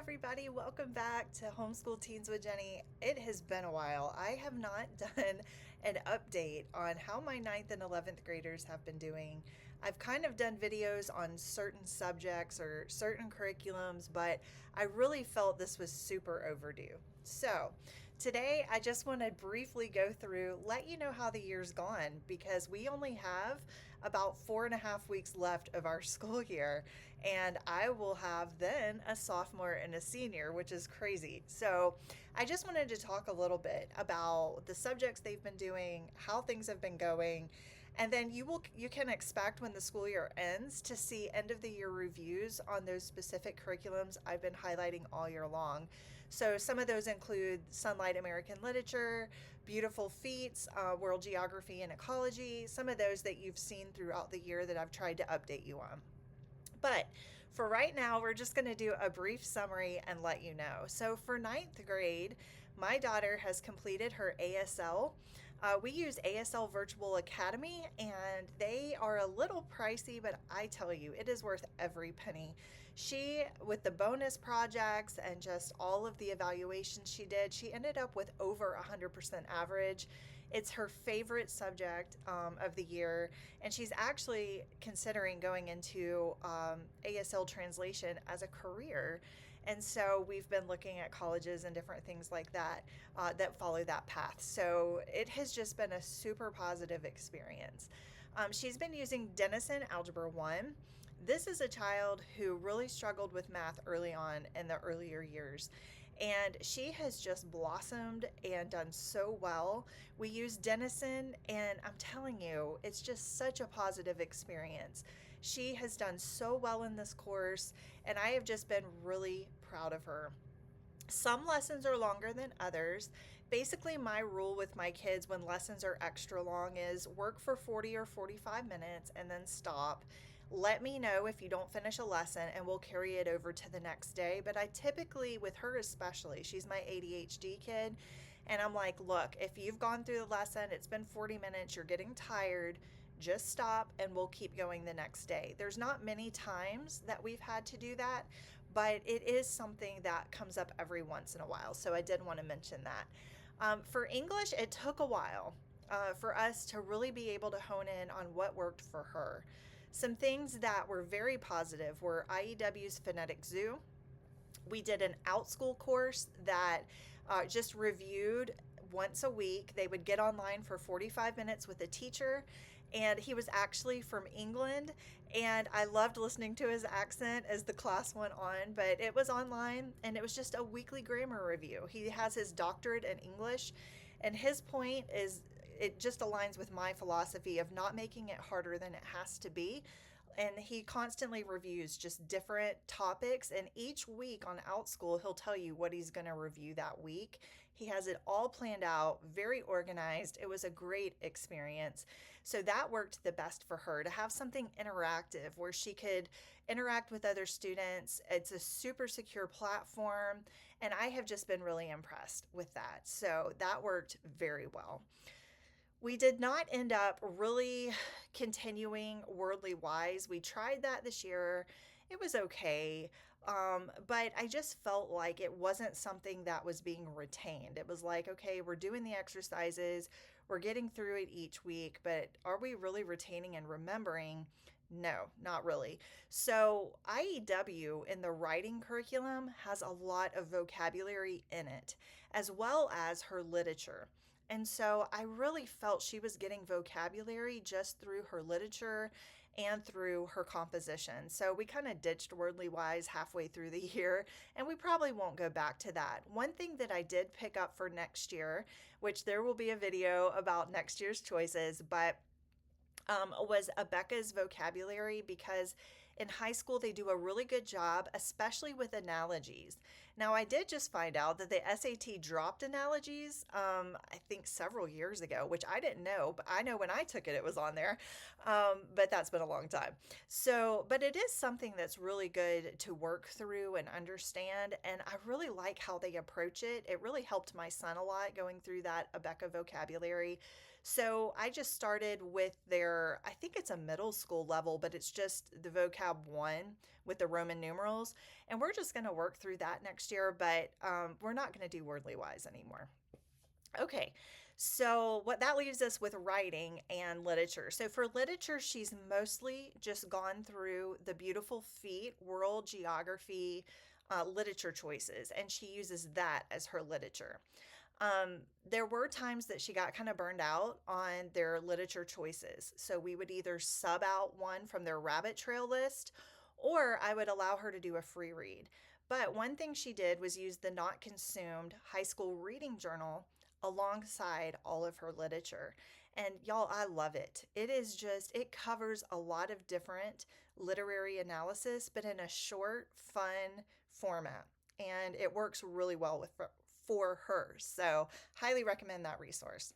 everybody. Welcome back to Homeschool Teens with Jenny. It has been a while. I have not done an update on how my 9th and 11th graders have been doing. I've kind of done videos on certain subjects or certain curriculums, but I really felt this was super overdue. So, today I just want to briefly go through, let you know how the year's gone because we only have about 4.5 weeks left of our school year, and I will have then a sophomore and a senior, which is crazy. So, I just wanted to talk a little bit about the subjects they've been doing, how things have been going, and then you can expect when the school year ends to see end of the year reviews on those specific curriculums I've been highlighting all year long. So some of those include Sunlight American Literature, Beautiful Feats, World Geography and Ecology, some of those that you've seen throughout the year that I've tried to update you on. But for right now, we're just going to do a brief summary and let you know. So for ninth grade, my daughter has completed her ASL. We use ASL Virtual Academy, and they are a little pricey, but I tell you, it is worth every penny. She, with the bonus projects and just all of the evaluations she did, she ended up with over 100% average. It's her favorite subject of the year, and she's actually considering going into ASL translation as a career. And so we've been looking at colleges and different things like that that follow that path. So it has just been a super positive experience. She's been using Denison Algebra 1. This is a child who really struggled with math early on in the earlier years. And she has just blossomed and done so well. We use Denison, and I'm telling you, it's just such a positive experience. She has done so well in this course, and I have just been really proud of her. Some lessons are longer than others. Basically, my rule with my kids when lessons are extra long is work for 40 or 45 minutes and then stop. Let me know if you don't finish a lesson and we'll carry it over to the next day. But I typically, with her especially, she's my ADHD kid, and I'm like, look, if you've gone through the lesson, it's been 40 minutes, you're getting tired, just stop and we'll keep going the next day. There's not many times that we've had to do that, but it is something that comes up every once in a while. So I did want to mention that. For English, it took a while for us to really be able to hone in on what worked for her. Some things that were very positive were IEW's Phonetic Zoo. We did an OutSchool course that just reviewed once a week. They would get online for 45 minutes with a teacher, and he was actually from England, and I loved listening to his accent as the class went on, but it was online, and it was just a weekly grammar review. He has his doctorate in English, and his point is it just aligns with my philosophy of not making it harder than it has to be. And he constantly reviews just different topics, and each week on OutSchool he'll tell you what he's going to review that week. He has it all planned out, very organized. It was a great experience. So that worked the best for her, to have something interactive where she could interact with other students. It's a super secure platform, and I have just been really impressed with that. So that worked very well. We did not end up really continuing Worldly Wise. We tried that this year. It was okay. But I just felt like it wasn't something that was being retained. It was like, okay, we're doing the exercises, we're getting through it each week, but are we really retaining and remembering? No, not really. So, IEW in the writing curriculum has a lot of vocabulary in it, as well as her literature. And so I really felt she was getting vocabulary just through her literature and through her composition. So we kind of ditched Wordly Wise halfway through the year, and we probably won't go back to that. One thing that I did pick up for next year, which there will be a video about next year's choices, but was Abeka's vocabulary, because in high school they do a really good job, especially with analogies. Now, I did just find out that the SAT dropped analogies, I think several years ago, which I didn't know, but I know when I took it, it was on there. But that's been a long time. So, but it is something that's really good to work through and understand. And I really like how they approach it. It really helped my son a lot going through that Abeka vocabulary. So I just started with their, I think it's a middle school level, but it's just the vocab one with the Roman numerals. And we're just going to work through that next year, but we're not going to do wordly wise anymore. Okay, so what that leaves us with writing and literature. So for literature, she's mostly just gone through the beautiful feet, world geography, literature choices, and she uses that as her literature. There were times that she got kind of burned out on their literature choices. So we would either sub out one from their rabbit trail list, or I would allow her to do a free read. But one thing she did was use the Not Consumed High School Reading Journal alongside all of her literature. And y'all, I love it. It is just, it covers a lot of different literary analysis, but in a short, fun format. And it works really well for her. So, highly recommend that resource.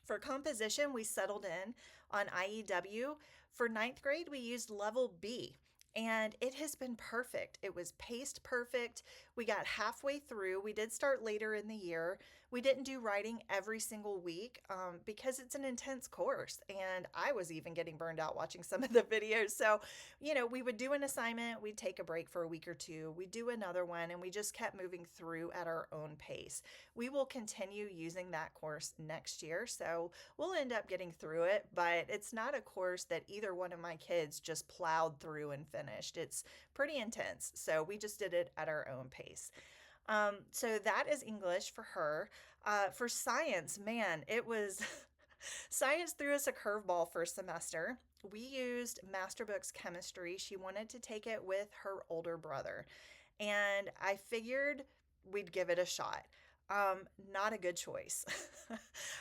For composition, we settled in on IEW. For ninth grade, we used level B. And it has been perfect. It was paced perfect. We got halfway through. We did start later in the year. We didn't do writing every single week because it's an intense course. And I was even getting burned out watching some of the videos. So, we would do an assignment, we'd take a break for a week or two, we'd do another one, and we just kept moving through at our own pace. We will continue using that course next year. So we'll end up getting through it, but it's not a course that either one of my kids just plowed through and finished. It's pretty intense. So we just did it at our own pace. So that is English for her. For science, man, it was science threw us a curveball first semester. We used Masterbooks Chemistry. She wanted to take it with her older brother, and I figured we'd give it a shot. Not a good choice.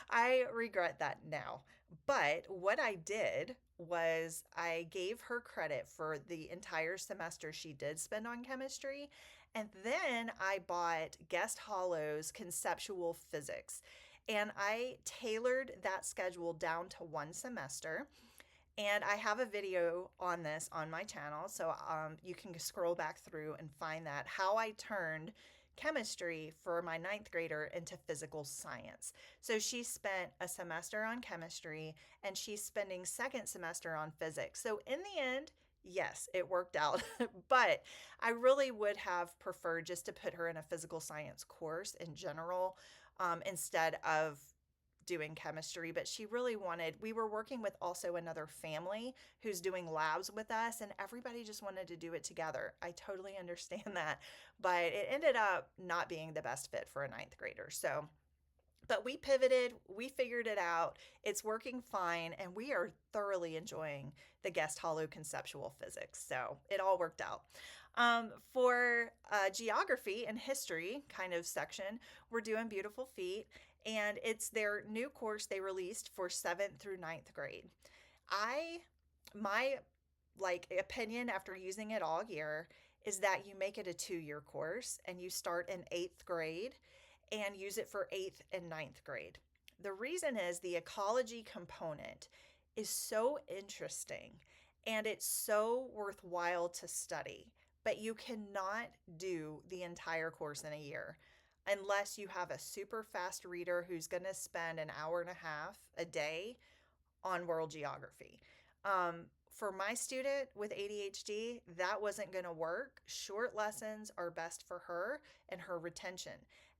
I regret that now. But what I did was I gave her credit for the entire semester she did spend on chemistry. And then I bought Guest Hollow's Conceptual Physics. And I tailored that schedule down to one semester. And I have a video on this on my channel. So you can scroll back through and find that, how I turned chemistry for my ninth grader into physical science. So she spent a semester on chemistry and she's spending second semester on physics. So in the end, yes, it worked out. But I really would have preferred just to put her in a physical science course in general instead of doing chemistry. But she really wanted, we were working with also another family who's doing labs with us, and everybody just wanted to do it together. I totally understand that, but it ended up not being the best fit for a ninth grader. So, but we pivoted, we figured it out, it's working fine, and we are thoroughly enjoying the Guest Hollow Conceptual Physics. So it all worked out. For geography and history kind of section, we're doing Beautiful Feet, and it's their new course they released for 7th through ninth grade. My opinion after using it all year is that you make it a 2-year course and you start in 8th grade and use it for 8th and ninth grade. The reason is the ecology component is so interesting and it's so worthwhile to study, but you cannot do the entire course in a year unless you have a super fast reader who's going to spend an hour and a half a day on world geography. For my student with ADHD, that wasn't going to work. Short lessons are best for her and her retention.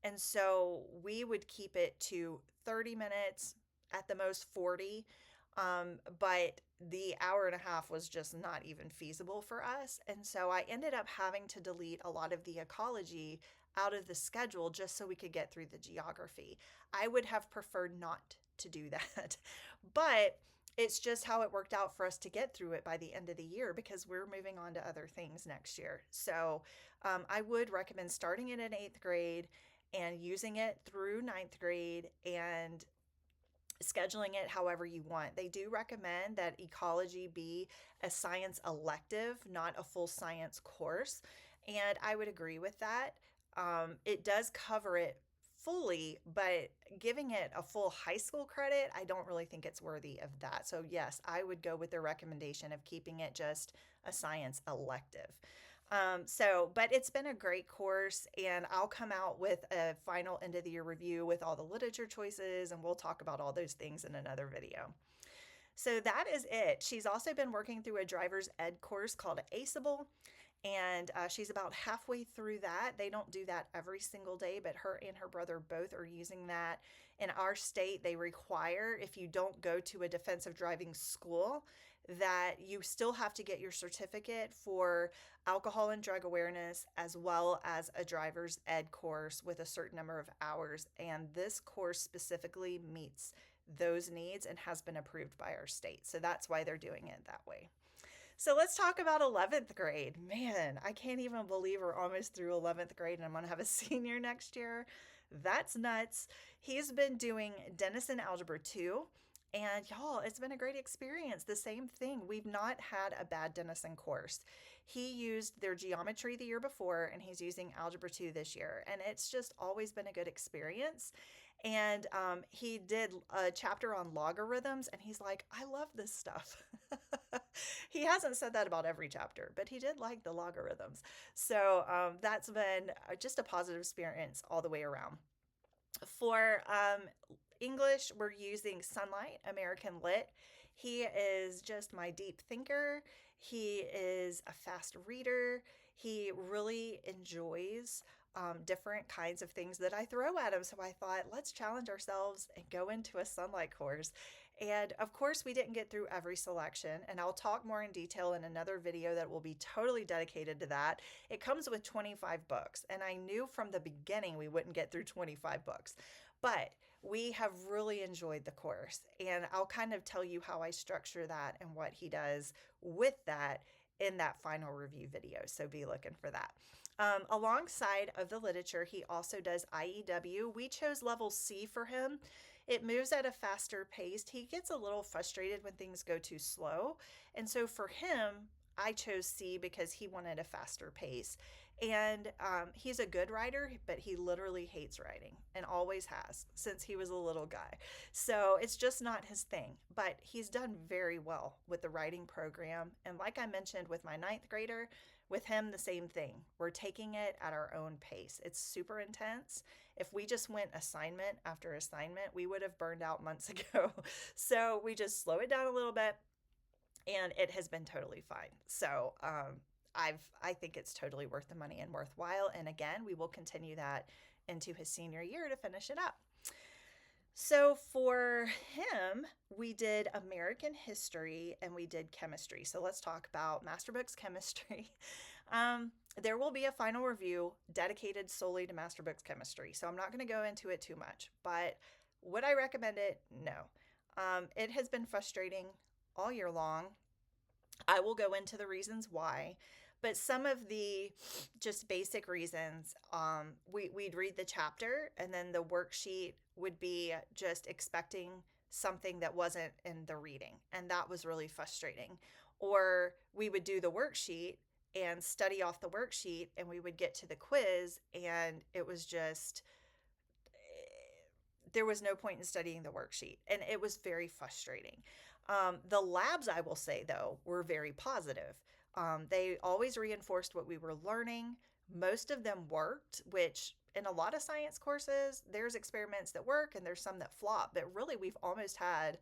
And so we would keep it to 30 minutes, at the most 40. But the hour and a half was just not even feasible for us. And so I ended up having to delete a lot of the ecology out of the schedule just so we could get through the geography. I would have preferred not to do that, but it's just how it worked out for us to get through it by the end of the year because we're moving on to other things next year. So I would recommend starting it in 8th grade and using it through ninth grade and scheduling it however you want. They do recommend that ecology be a science elective, not a full science course. And I would agree with that. It does cover it fully, but giving it a full high school credit, I don't really think it's worthy of that. So yes, I would go with the recommendation of keeping it just a science elective. But it's been a great course, and I'll come out with a final end of the year review with all the literature choices, and we'll talk about all those things in another video. So that is it. She's also been working through a driver's ed course called ACEable, and she's about halfway through that. They don't do that every single day, but her and her brother both are using that. In our state, they require, if you don't go to a defensive driving school, that you still have to get your certificate for alcohol and drug awareness, as well as a driver's ed course with a certain number of hours. And this course specifically meets those needs and has been approved by our state. So that's why they're doing it that way. So let's talk about 11th grade. Man, I can't even believe we're almost through 11th grade and I'm going to have a senior next year. That's nuts. He's been doing Denison Algebra 2. And y'all, it's been a great experience. The same thing. We've not had a bad Denison course. He used their geometry the year before, and he's using Algebra 2 this year. And it's just always been a good experience. And he did a chapter on logarithms, and he's like, I love this stuff. He hasn't said that about every chapter, but he did like the logarithms. So that's been just a positive experience all the way around. For English, we're using Sunlight American Lit. He is just my deep thinker. He is a fast reader. He really enjoys different kinds of things that I throw at him. So I thought, let's challenge ourselves and go into a Sunlight course. And of course, we didn't get through every selection, and I'll talk more in detail in another video that will be totally dedicated to that. It comes with 25 books, and I knew from the beginning we wouldn't get through 25 books. But we have really enjoyed the course, and I'll kind of tell you how I structure that and what he does with that in that final review video. So be looking for that. Alongside of the literature, he also does IEW. We chose level C for him. It moves at a faster pace. He gets a little frustrated when things go too slow. And so for him, I chose C because he wanted a faster pace. And he's a good writer, but he literally hates writing and always has since he was a little guy. So it's just not his thing. But he's done very well with the writing program. And like I mentioned with my 9th grader, with him, the same thing. We're taking it at our own pace. It's super intense. If we just went assignment after assignment, we would have burned out months ago. So we just slow it down a little bit, and it has been totally fine. So I think it's totally worth the money and worthwhile. And again, we will continue that into his senior year to finish it up. So for him, we did American history and we did chemistry. So let's talk about Master Books Chemistry. There will be a final review dedicated solely to Master Books Chemistry. So I'm not going to go into it too much, but would I recommend it? No. It has been frustrating all year long. I will go into the reasons why, but some of the just basic reasons, we'd read the chapter and then the worksheet would be just expecting something that wasn't in the reading. And that was really frustrating. Or we would do the worksheet and study off the worksheet, and we would get to the quiz and it was just, there was no point in studying the worksheet. And it was very frustrating. The labs, I will say, though, were very positive. They always reinforced what we were learning. Most of them worked, which in a lot of science courses, there's experiments that work and there's some that flop. But really, we've almost had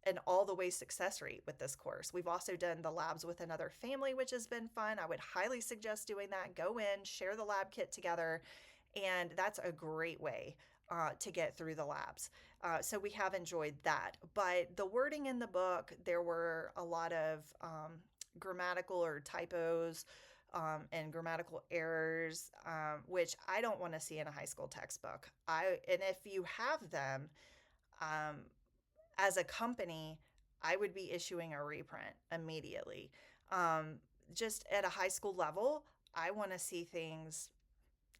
an all the way success rate with this course. We've also done the labs with another family, which has been fun. I would highly suggest doing that. Go in, share the lab kit together, and that's a great way to get through the labs. So we have enjoyed that. But the wording in the book, there were a lot of grammatical or typos and grammatical errors, which I don't want to see in a high school textbook. And if you have them, as a company, I would be issuing a reprint immediately. Just at a high school level, I want to see things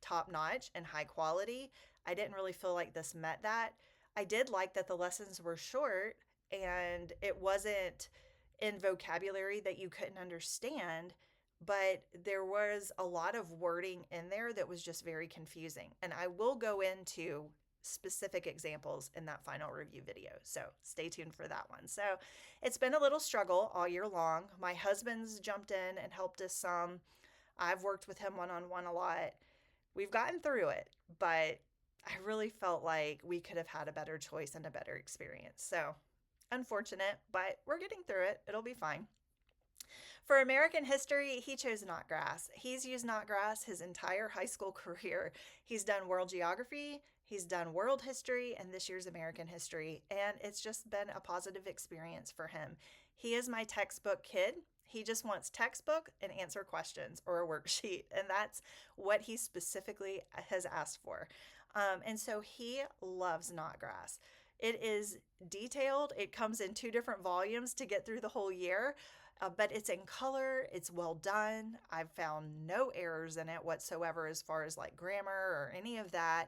top notch and high quality. I didn't really feel like this met that. I did like that the lessons were short and it wasn't in vocabulary that you couldn't understand, but there was a lot of wording in there that was just very confusing. And I will go into specific examples in that final review video. So stay tuned for that one. So it's been a little struggle all year long. My husband's jumped in and helped us some. I've worked with him one-on-one a lot. We've gotten through it, but I really felt like we could have had a better choice and a better experience. So, unfortunate, but we're getting through it. It'll be fine. For American history, he chose Knotgrass. He's used Knotgrass his entire high school career. He's done world geography, he's done world history, and this year's American history. And it's just been a positive experience for him. He is my textbook kid. He just wants textbook and answer questions or a worksheet. And that's what he specifically has asked for. And so he loves Knotgrass. It is detailed. It comes in two different volumes to get through the whole year, but it's in color. It's well done. I've found no errors in it whatsoever as far as like grammar or any of that.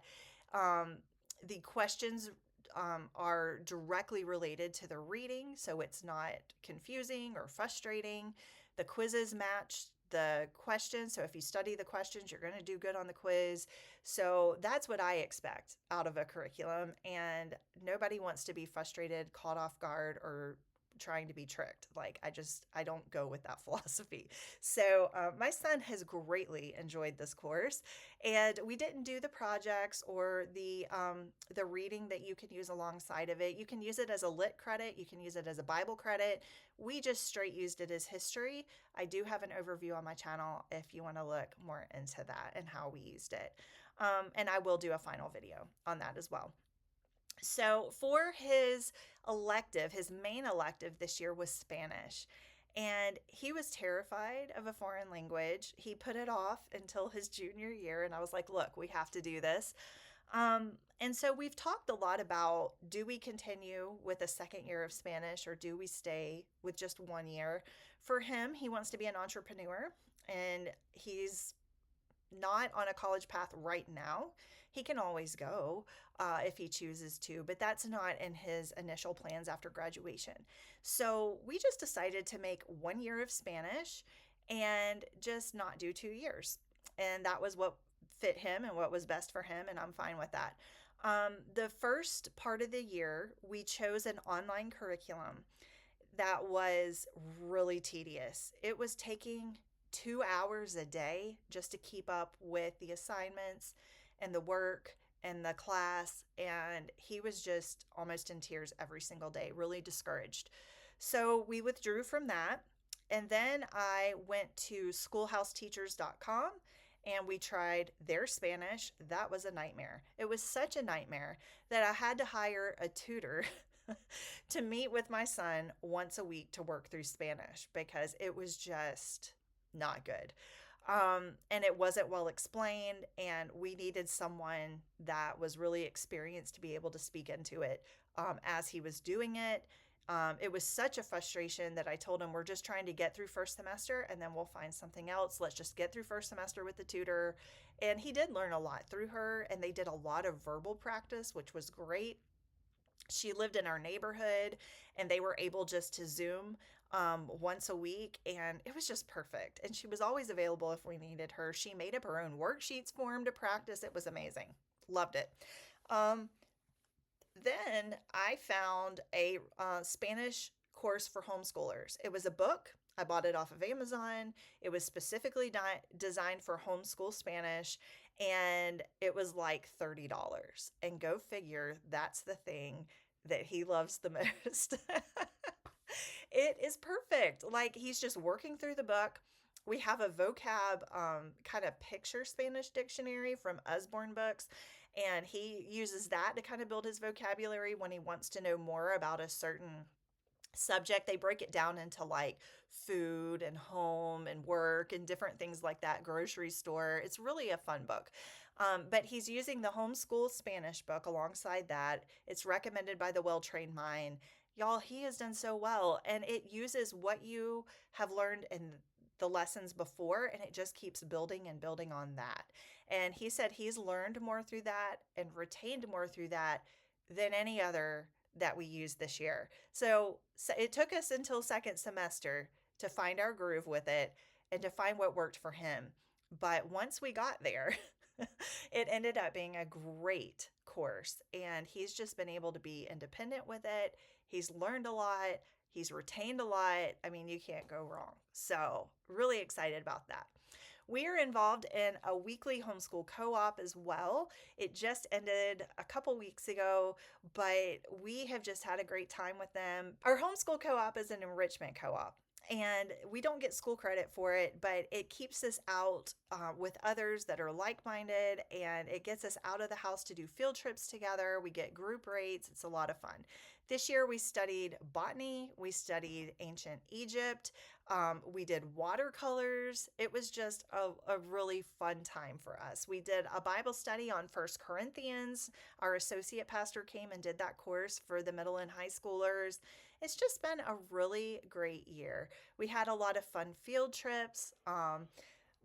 Um, the questions are directly related to the reading, so it's not confusing or frustrating. The quizzes match the questions, so if you study the questions, you're going to do good on the quiz. So that's what I expect out of a curriculum, and nobody wants to be frustrated, caught off guard, or trying to be tricked. Like I don't go with that philosophy. So my son has greatly enjoyed this course, and we didn't do the projects or the reading that you can use alongside of it. You can use it as a lit credit. You can use it as a Bible credit. We just straight used it as history. I do have an overview on my channel if you want to look more into that and how we used it. And I will do a final video on that as well. So for his elective, his main elective this year was Spanish. And he was terrified of a foreign language. He put it off until his junior year. And I was like, look, we have to do this. And so we've talked a lot about, do we continue with a second year of Spanish or do we stay with just 1 year? For him, he wants to be an entrepreneur, and he's not on a college path right now. He can always go if he chooses to, but that's not in his initial plans after graduation. So we just decided to make 1 year of Spanish and just not do 2 years. And that was what fit him and what was best for him, and I'm fine with that. The first part of the year, we chose an online curriculum that was really tedious. It was taking 2 hours a day just to keep up with the assignments and the work and the class. And he was just almost in tears every single day, really discouraged. So we withdrew from that. And then I went to schoolhouseteachers.com and we tried their Spanish. That was a nightmare. It was such a nightmare that I had to hire a tutor to meet with my son once a week to work through Spanish because it was just not good. And it wasn't well explained, and we needed someone that was really experienced to be able to speak into it as he was doing it. It was such a frustration that I told him, we're just trying to get through first semester and then we'll find something else. Let's just get through first semester with the tutor. And he did learn a lot through her, and they did a lot of verbal practice, which was great. She lived in our neighborhood, and they were able just to Zoom once a week, and it was just perfect. And she was always available if we needed her. She made up her own worksheets for him to practice. It was amazing. Loved it. Um, then I found a Spanish course for homeschoolers. It was a book. I bought it off of Amazon. It was specifically designed for homeschool Spanish, and it was like $30. And go figure, that's the thing that he loves the most. It is perfect. Like, he's just working through the book. We have a vocab kind of picture Spanish dictionary from Usborne Books, and he uses that to kind of build his vocabulary when he wants to know more about a certain subject. They break it down into like food and home and work and different things like that, grocery store. It's really a fun book. But he's using the Homeschool Spanish book alongside that. It's recommended by the Well Trained Mind. Y'all, he has done so well, and it uses what you have learned in the lessons before, and it just keeps building and building on that. And he said he's learned more through that and retained more through that than any other that we used this year. So it took us until second semester to find our groove with it and to find what worked for him. But once we got there, it ended up being a great course, and he's just been able to be independent with it. He's learned a lot. He's retained a lot. I mean, you can't go wrong. So really excited about that. We are involved in a weekly homeschool co-op as well. It just ended a couple weeks ago, but we have just had a great time with them. Our homeschool co-op is an enrichment co-op. And we don't get school credit for it, but it keeps us out with others that are like minded, and it gets us out of the house to do field trips together. We get group rates, it's a lot of fun. This year we studied botany, we studied ancient Egypt, we did watercolors. It was just a really fun time for us. We did a Bible study on First Corinthians. Our associate pastor came and did that course for the middle and high schoolers. It's just been a really great year. We had a lot of fun field trips.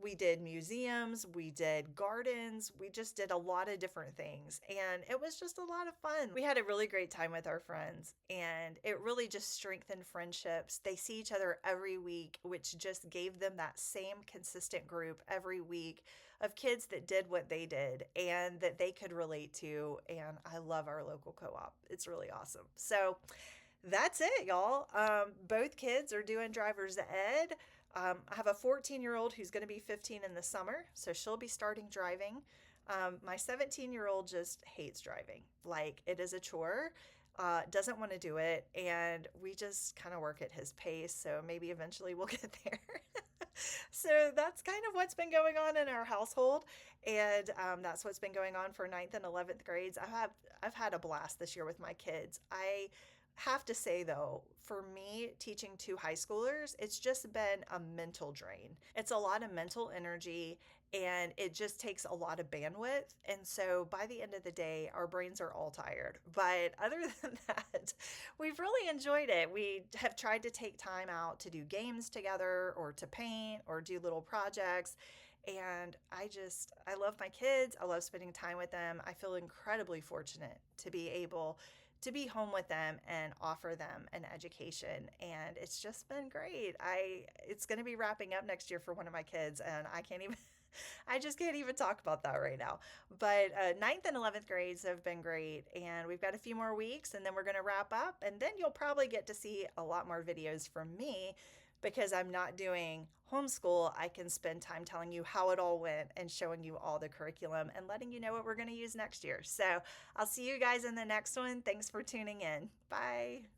We did museums, we did gardens, we just did a lot of different things. And it was just a lot of fun. We had a really great time with our friends, and it really just strengthened friendships. They see each other every week, which just gave them that same consistent group every week of kids that did what they did and that they could relate to. And I love our local co op, it's really awesome. So, that's it, y'all. Both kids are doing driver's ed. I have a 14-year-old who's going to be 15 in the summer, so she'll be starting driving. My 17-year-old just hates driving. Like, it is a chore, doesn't want to do it, and we just kind of work at his pace, so maybe eventually we'll get there. So that's kind of what's been going on in our household, and that's what's been going on for 9th and 11th grades. I've had a blast this year with my kids. I have to say though, for me teaching two high schoolers, it's just been a mental drain. It's a lot of mental energy, and it just takes a lot of bandwidth. And so by the end of the day, our brains are all tired. But other than that, we've really enjoyed it. We have tried to take time out to do games together or to paint or do little projects. And I love my kids. I love spending time with them. I feel incredibly fortunate to be able to be home with them and offer them an education, and it's just been great. It's going to be wrapping up next year for one of my kids, and I just can't even talk about that right now. But 9th and 11th grades have been great, and we've got a few more weeks, and then we're going to wrap up, and then you'll probably get to see a lot more videos from me. Because I'm not doing homeschool, I can spend time telling you how it all went and showing you all the curriculum and letting you know what we're going to use next year. So I'll see you guys in the next one. Thanks for tuning in. Bye.